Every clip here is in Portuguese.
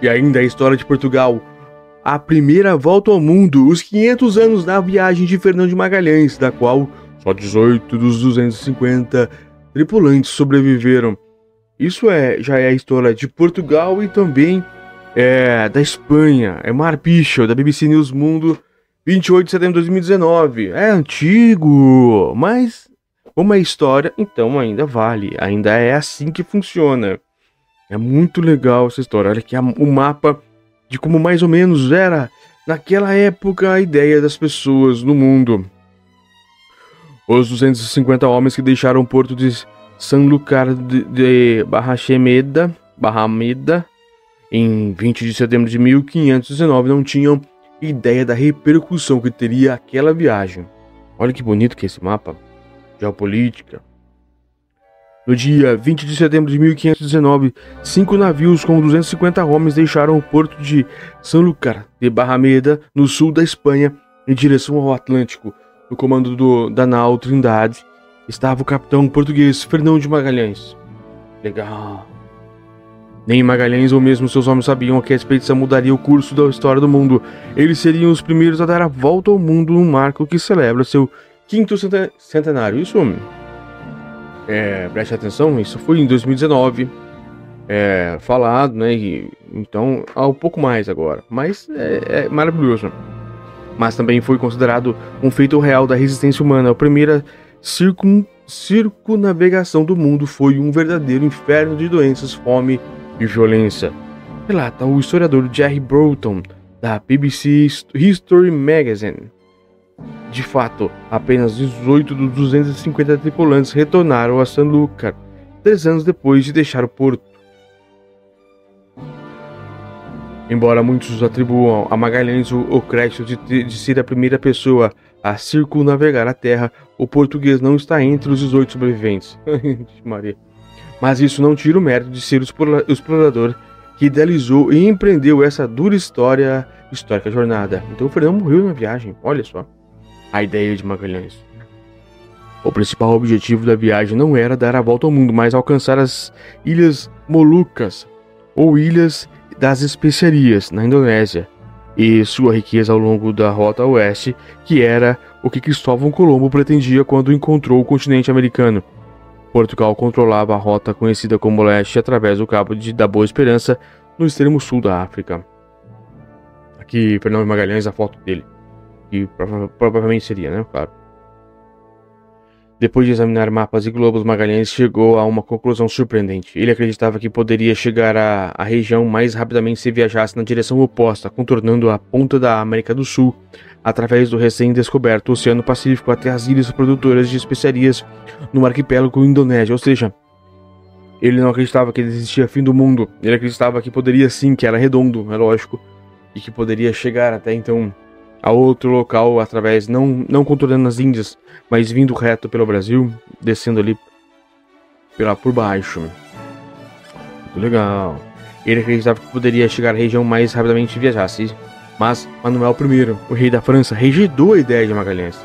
E ainda a história de Portugal. A primeira volta ao mundo, os 500 anos da viagem de Fernão de Magalhães, da qual só 18 dos 250 tripulantes sobreviveram. Isso já é a história de Portugal e também da Espanha. É Mar Pichel, da BBC News Mundo, 28 de setembro de 2019. É antigo, mas como é história, então ainda vale. Ainda é assim que funciona. É muito legal essa história. Olha aqui o mapa de como mais ou menos era naquela época a ideia das pessoas no mundo. Os 250 homens que deixaram o porto de Sanlúcar de Barrameda em 20 de setembro de 1519 não tinham ideia da repercussão que teria aquela viagem. Olha que bonito que é esse mapa. Geopolítica. No dia 20 de setembro de 1519, 5 navios com 250 homens deixaram o porto de Sanlúcar de Barrameda, no sul da Espanha, em direção ao Atlântico. No comando da nau Trindade estava o capitão português Fernão de Magalhães. Legal. Nem Magalhães ou mesmo seus homens sabiam que a expedição mudaria o curso da história do mundo. Eles seriam os primeiros a dar a volta ao mundo num marco que celebra seu 5º centenário. Isso... preste atenção, isso foi em 2019 falado, né? Então há um pouco mais agora, mas é maravilhoso. Mas também foi considerado um feito real da resistência humana. A primeira circunnavegação do mundo foi um verdadeiro inferno de doenças, fome e violência. Relata o historiador Jerry Broughton, da BBC History Magazine. De fato, apenas 18 dos 250 tripulantes retornaram a Sanlúcar 3 anos depois de deixar o porto. Embora muitos atribuam a Magalhães o crédito de ser a primeira pessoa a circunnavegar a Terra, o português não está entre os 18 sobreviventes. Maria. Mas isso não tira o mérito de ser o explorador que idealizou e empreendeu essa dura histórica jornada. Então o Fernão morreu na viagem, olha só. A ideia de Magalhães. O principal objetivo da viagem não era dar a volta ao mundo, mas alcançar as Ilhas Molucas, ou Ilhas das Especiarias, na Indonésia, e sua riqueza ao longo da rota oeste, que era o que Cristóvão Colombo pretendia quando encontrou o continente americano. Portugal controlava a rota conhecida como leste através do Cabo da Boa Esperança, no extremo sul da África. Aqui, Fernão de Magalhães, a foto dele. Que provavelmente seria, né? Claro. Depois de examinar mapas e globos, Magalhães chegou a uma conclusão surpreendente. Ele acreditava que poderia chegar à região mais rapidamente se viajasse na direção oposta, contornando a ponta da América do Sul, através do recém-descoberto Oceano Pacífico até as ilhas produtoras de especiarias no arquipélago indonésio. Ou seja, ele não acreditava que existia fim do mundo. Ele acreditava que poderia sim, que era redondo, é lógico, e que poderia chegar até então a outro local através, não contornando as Índias, mas vindo reto pelo Brasil, descendo ali por baixo. Muito legal. Ele acreditava que poderia chegar à região mais rapidamente se viajasse, mas Manuel I, o rei da França, rejeitou a ideia de Magalhães.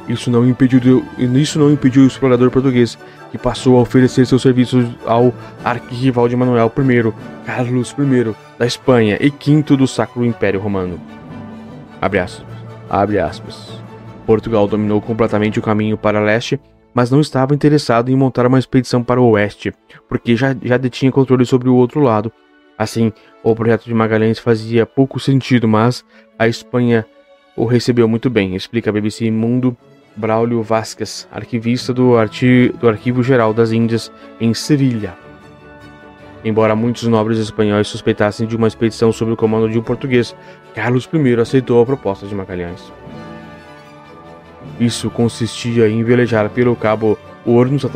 Isso não impediu o explorador português, que passou a oferecer seus serviços ao arquirrival de Manuel I, Carlos I, da Espanha e V do Sacro Império Romano. Abre aspas. Portugal dominou completamente o caminho para leste, mas não estava interessado em montar uma expedição para o oeste, porque já detinha controle sobre o outro lado. Assim, o projeto de Magalhães fazia pouco sentido, mas a Espanha o recebeu muito bem, explica a BBC Mundo Braulio Vasquez, arquivista do Arquivo Geral das Índias em Sevilha. Embora muitos nobres espanhóis suspeitassem de uma expedição sob o comando de um português, Carlos I aceitou a proposta de Magalhães. Isso consistia em velejar pelo Cabo Hornos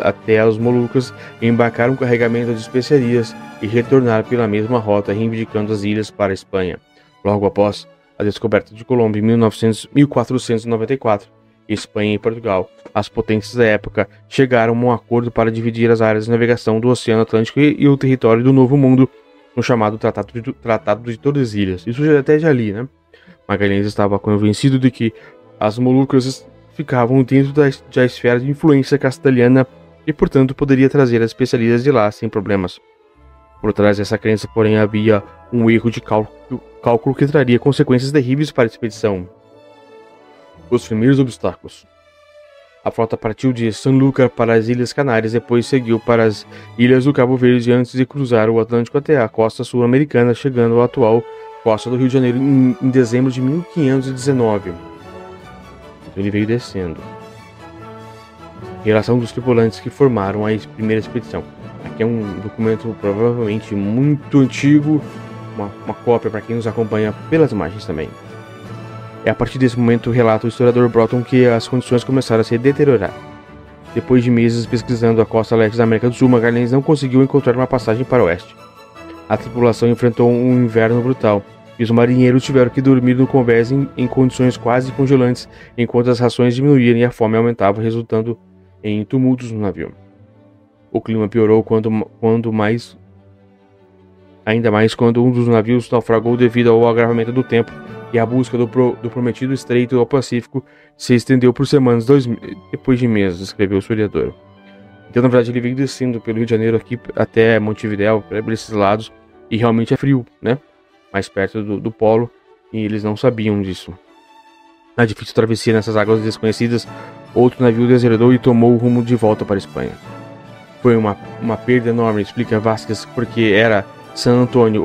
até as Molucas, embarcar um carregamento de especiarias e retornar pela mesma rota, reivindicando as ilhas para a Espanha. Logo após a descoberta de Colombo em 1494, Espanha e Portugal, as potências da época, chegaram a um acordo para dividir as áreas de navegação do Oceano Atlântico e o território do Novo Mundo, no chamado Tratado de Tordesilhas. Isso já até já li, né? Magalhães estava convencido de que as Molucas ficavam dentro da esfera de influência castelhana e, portanto, poderia trazer as especiarias de lá sem problemas. Por trás dessa crença, porém, havia um erro de cálculo que traria consequências terríveis para a expedição. Os primeiros obstáculos. A frota partiu de Sanlúcar para as Ilhas Canárias, depois seguiu para as Ilhas do Cabo Verde antes de cruzar o Atlântico até a costa sul-americana, chegando à atual costa do Rio de Janeiro em dezembro de 1519. Então ele veio descendo. Relação dos tripulantes que formaram a primeira expedição. Aqui é um documento provavelmente muito antigo, uma cópia para quem nos acompanha pelas imagens também. É a partir desse momento, relata o historiador Broughton, que as condições começaram a se deteriorar. Depois de meses pesquisando a costa leste da América do Sul, Magalhães não conseguiu encontrar uma passagem para o oeste. A tripulação enfrentou um inverno brutal, e os marinheiros tiveram que dormir no convés em condições quase congelantes, enquanto as rações diminuíam e a fome aumentava, resultando em tumultos no navio. O clima piorou ainda mais quando um dos navios naufragou devido ao agravamento do tempo, e a busca do prometido estreito ao Pacífico se estendeu por semanas, depois de meses, escreveu o historiador. Então, na verdade, ele veio descendo pelo Rio de Janeiro aqui até Montevidéu, por esses lados, e realmente é frio, né? Mais perto do polo, e eles não sabiam disso. Na difícil travessia nessas águas desconhecidas, outro navio deserdou e tomou o rumo de volta para a Espanha. Foi uma perda enorme, explica Vasquez, porque era San Antônio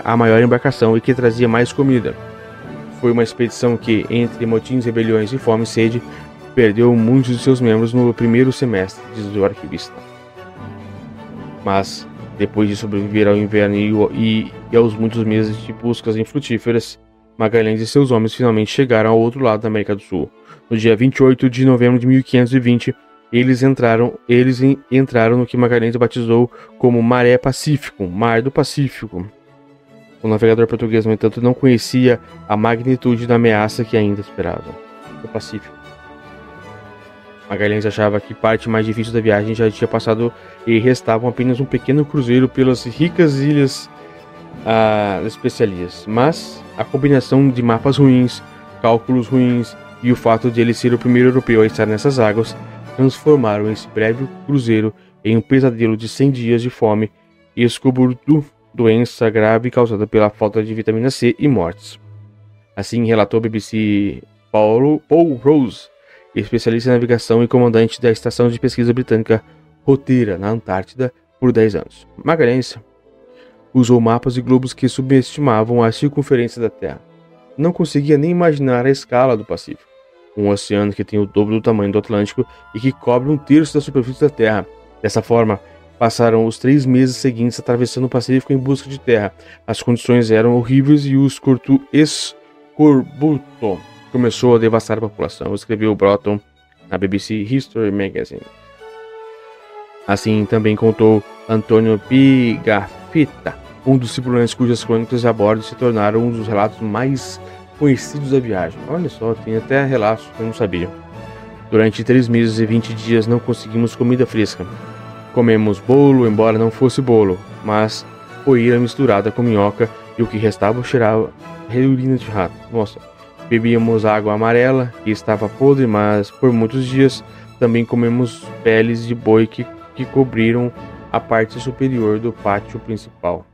a maior embarcação e que trazia mais comida. Foi uma expedição que, entre motins, rebeliões e fome e sede, perdeu muitos de seus membros no primeiro semestre, diz o arquivista. Mas, depois de sobreviver ao inverno e aos muitos meses de buscas infrutíferas, Magalhães e seus homens finalmente chegaram ao outro lado da América do Sul. No dia 28 de novembro de 1520, eles entraram no que Magalhães batizou como Maré Pacífico, Mar do Pacífico. O navegador português, no entanto, não conhecia a magnitude da ameaça que ainda esperava. O Pacífico. Magalhães achava que parte mais difícil da viagem já tinha passado e restavam apenas um pequeno cruzeiro pelas ricas ilhas especiarias. Mas a combinação de mapas ruins, cálculos ruins e o fato de ele ser o primeiro europeu a estar nessas águas transformaram esse breve cruzeiro em um pesadelo de 100 dias de fome e escoburdo, doença grave causada pela falta de vitamina C e mortes. Assim relatou a BBC Paul Rose, especialista em navegação e comandante da estação de pesquisa britânica Roteira, na Antártida, por 10 anos. Magalhães usou mapas e globos que subestimavam a circunferência da Terra. Não conseguia nem imaginar a escala do Pacífico, um oceano que tem o dobro do tamanho do Atlântico e que cobre um terço da superfície da Terra. Dessa forma, passaram os 3 meses seguintes atravessando o Pacífico em busca de terra. As condições eram horríveis e o escorbuto começou a devastar a população, escreveu Broughton na BBC History Magazine. Assim também contou Antônio Pigafetta, um dos tripulantes cujas crônicas a bordo se tornaram um dos relatos mais conhecidos da viagem. Olha só, tem até relatos que eu não sabia. Durante 3 meses e 20 dias não conseguimos comida fresca. Comemos bolo, embora não fosse bolo, mas poeira misturada com minhoca e o que restava cheirava urina de rato. Nossa, bebíamos água amarela, que estava podre, mas por muitos dias também comemos peles de boi que cobriram a parte superior do pátio principal.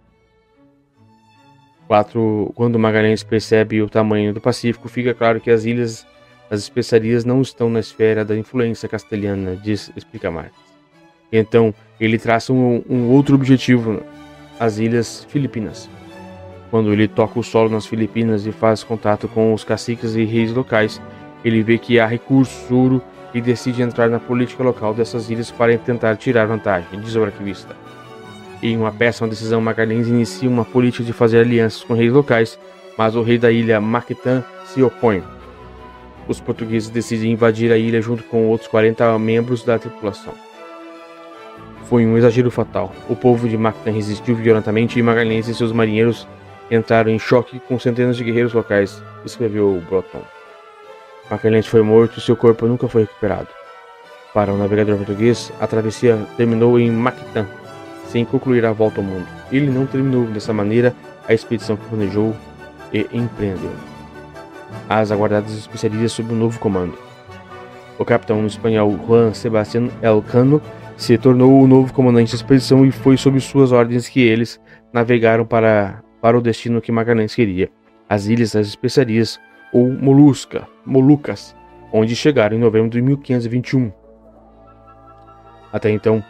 Quando Magalhães percebe o tamanho do Pacífico, fica claro que as ilhas das especiarias não estão na esfera da influência castelhana, explica Marques. Então, ele traça um outro objetivo, as Ilhas Filipinas. Quando ele toca o solo nas Filipinas e faz contato com os caciques e reis locais, ele vê que há recursos, ouro, e decide entrar na política local dessas ilhas para tentar tirar vantagem, diz o arquivista. Em uma péssima decisão, Magalhães inicia uma política de fazer alianças com reis locais, mas o rei da ilha, Mactan, se opõe. Os portugueses decidem invadir a ilha junto com outros 40 membros da tripulação. Foi um exagero fatal. O povo de Mactan resistiu violentamente e Magalhães e seus marinheiros entraram em choque com centenas de guerreiros locais, escreveu Broughton. Magalhães foi morto e seu corpo nunca foi recuperado. Para o navegador português, a travessia terminou em Mactan, sem concluir a volta ao mundo. Ele não terminou dessa maneira a expedição que planejou e empreendeu. As aguardadas especiarias sob um novo comando. O capitão espanhol Juan Sebastián Elcano se tornou o novo comandante da expedição e foi sob suas ordens que eles navegaram para o destino que Magalhães queria, as Ilhas das Especiarias, ou Molucas, onde chegaram em novembro de 1521. Até então,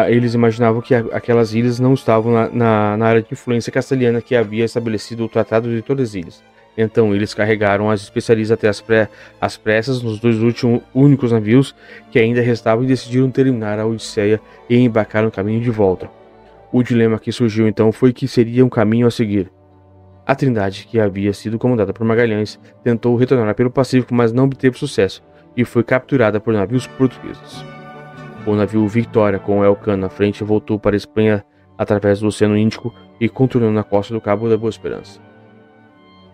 eles imaginavam que aquelas ilhas não estavam na área de influência castelhana que havia estabelecido o Tratado de Tordesilhas. Então eles carregaram as especiarias até as pressas nos dois únicos navios que ainda restavam e decidiram terminar a odisseia e embarcar no caminho de volta. O dilema que surgiu então foi que seria um caminho a seguir. A Trindade, que havia sido comandada por Magalhães, tentou retornar pelo Pacífico, mas não obteve sucesso e foi capturada por navios portugueses. O navio Victoria, com Elcano à frente, voltou para a Espanha através do Oceano Índico e contornando a costa do Cabo da Boa Esperança.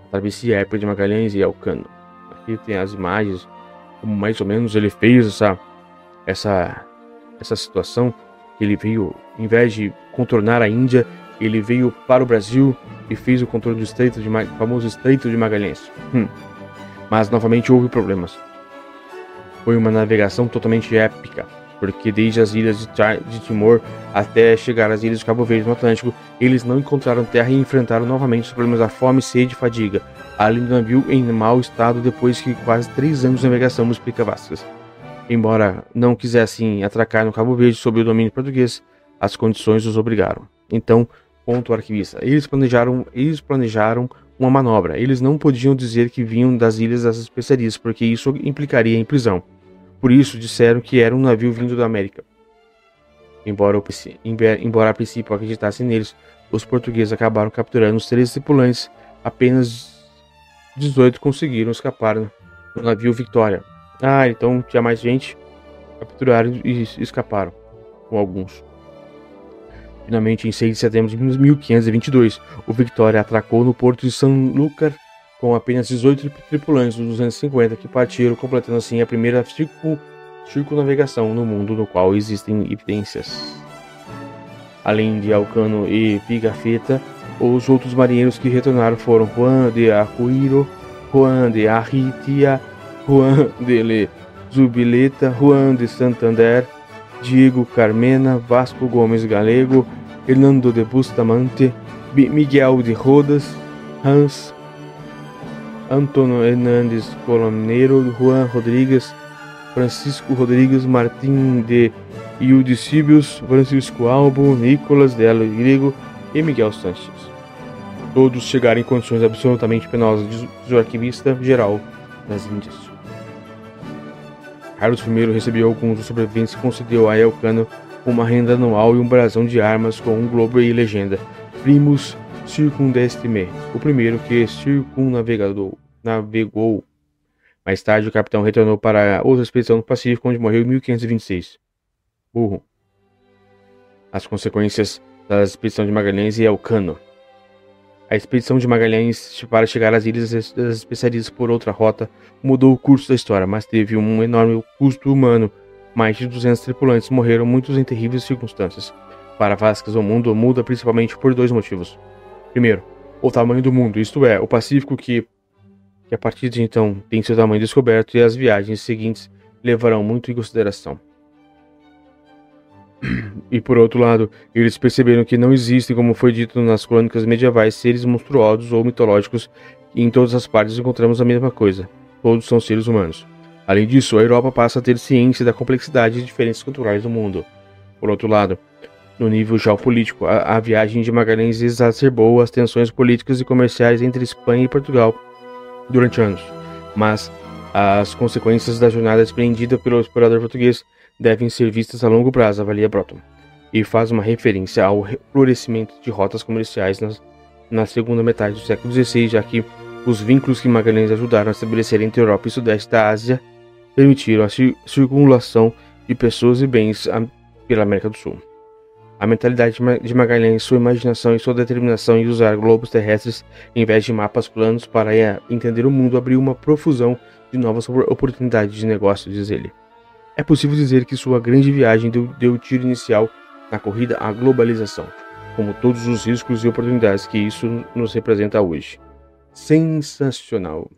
A travessia épica de Magalhães e Elcano. Aqui tem as imagens, como mais ou menos ele fez essa situação. Ele veio, em vez de contornar a Índia, ele veio para o Brasil e fez o contorno do famoso Estreito de Magalhães. Mas novamente houve problemas. Foi uma navegação totalmente épica, porque desde as ilhas de Timor até chegar às ilhas de Cabo Verde no Atlântico, eles não encontraram terra e enfrentaram novamente os problemas da fome, sede e fadiga, além do navio em mau estado depois que quase 3 anos de navegação, explica Vasquez. Embora não quisessem atracar no Cabo Verde sob o domínio português, as condições os obrigaram. Então, conta o arquivista, eles planejaram uma manobra. Eles não podiam dizer que vinham das Ilhas das Especiarias, porque isso implicaria em prisão. Por isso, disseram que era um navio vindo da América. Embora a princípio acreditassem neles, os portugueses acabaram capturando os 13 tripulantes. Apenas 18 conseguiram escapar no navio Victoria. Então tinha mais gente. Capturaram e escaparam com alguns. Finalmente, em 6 de setembro de 1522, o Victoria atracou no porto de Sanlúcar com apenas 18 tripulantes dos 250 que partiram, completando assim a primeira circunnavegação no mundo no qual existem evidências. Além de Elcano e Pigafetta, os outros marinheiros que retornaram foram Juan de Acuiro, Juan de Arritia, Juan de Le Zubileta, Juan de Santander, Diego Carmena, Vasco Gomes Galego, Hernando de Bustamante, Miguel de Rodas, Hans Antônio Hernandes Colomneiro, Juan Rodrigues, Francisco Rodrigues, Martim de Iudicíbios, Francisco Albo, Nicolas de Grego e Miguel Sanches. Todos chegaram em condições absolutamente penosas, diz o arquivista geral das Índias. Carlos I recebeu alguns dos sobreviventes e concedeu a Elcano uma renda anual e um brasão de armas com um globo e legenda Primus Circundest Me, o primeiro que navegou. Mais tarde, o capitão retornou para outra expedição no Pacífico, onde morreu em 1526. As consequências da expedição de Magalhães e Elcano. A expedição de Magalhães para chegar às Ilhas das Especiarias por outra rota mudou o curso da história, mas teve um enorme custo humano. Mais de 200 tripulantes morreram, muitos em terríveis circunstâncias. Para Vasquez, o mundo muda principalmente por 2 motivos. Primeiro, o tamanho do mundo, isto é, o Pacífico que a partir de então tem seu tamanho descoberto, e as viagens seguintes levarão muito em consideração. E por outro lado, eles perceberam que não existem, como foi dito nas crônicas medievais, seres monstruosos ou mitológicos, e em todas as partes encontramos a mesma coisa. Todos são seres humanos. Além disso, a Europa passa a ter ciência da complexidade de diferenças culturais do mundo. Por outro lado, no nível geopolítico, a viagem de Magalhães exacerbou as tensões políticas e comerciais entre Espanha e Portugal durante anos. Mas as consequências da jornada empreendida pelo explorador português devem ser vistas a longo prazo, avalia Broughton, e faz uma referência ao florescimento de rotas comerciais na segunda metade do século XVI, já que os vínculos que Magalhães ajudaram a estabelecer entre a Europa e o Sudeste da Ásia permitiram a circulação de pessoas e bens pela América do Sul. A mentalidade de Magalhães, sua imaginação e sua determinação em usar globos terrestres em vez de mapas planos para entender o mundo abriu uma profusão de novas oportunidades de negócio, diz ele. É possível dizer que sua grande viagem deu o tiro inicial na corrida à globalização, como todos os riscos e oportunidades que isso nos representa hoje. Sensacional!